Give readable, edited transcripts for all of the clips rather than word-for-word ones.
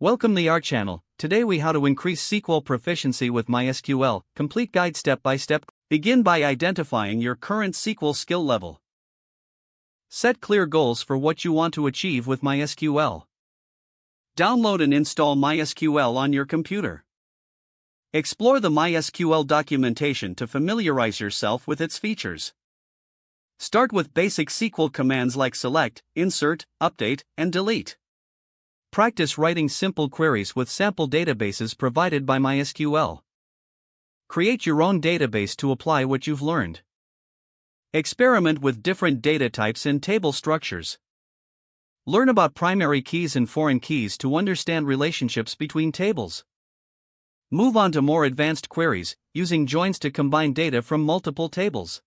Welcome to our channel. Today we how to increase SQL proficiency with MySQL. Complete guide step by step. Begin by identifying your current SQL skill level. Set clear goals for what you want to achieve with MySQL. Download and install MySQL on your computer. Explore the MySQL documentation to familiarize yourself with its features. Start with basic SQL commands like select, insert, update, and delete. Practice writing simple queries with sample databases provided by MySQL. Create your own database to apply what you've learned. Experiment with different data types and table structures. Learn about primary keys and foreign keys to understand relationships between tables. Move on to more advanced queries, using joins to combine data from multiple tables.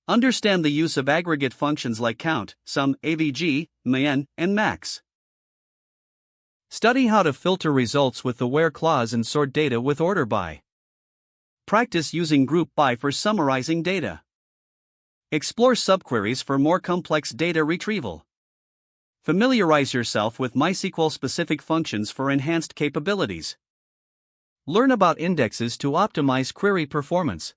Understand the use of aggregate functions like count, sum, avg, min, and max. Study how to filter results with the where clause and sort data with order by. Practice using group by for summarizing data. Explore subqueries for more complex data retrieval. Familiarize yourself with MySQL specific functions for enhanced capabilities. Learn about indexes to optimize query performance.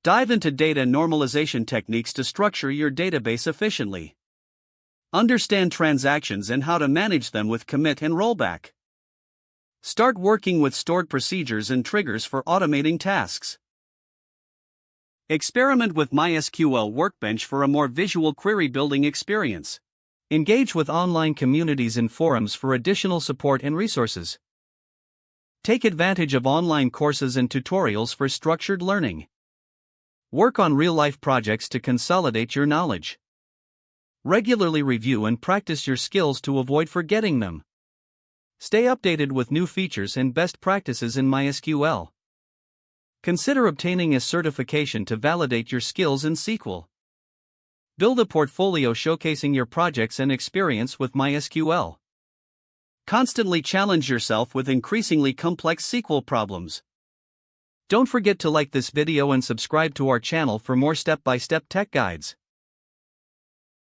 Dive into data normalization techniques to structure your database efficiently. Understand transactions and how to manage them with commit and rollback. Start working with stored procedures and triggers for automating tasks. Experiment with MySQL Workbench for a more visual query building experience. Engage with online communities and forums for additional support and resources. Take advantage of online courses and tutorials for structured learning. Work on real-life projects to consolidate your knowledge. Regularly review and practice your skills to avoid forgetting them. Stay updated with new features and best practices in MySQL. Consider obtaining a certification to validate your skills in SQL. Build a portfolio showcasing your projects and experience with MySQL. Constantly challenge yourself with increasingly complex SQL problems. Don't forget to like this video and subscribe to our channel for more step-by-step tech guides.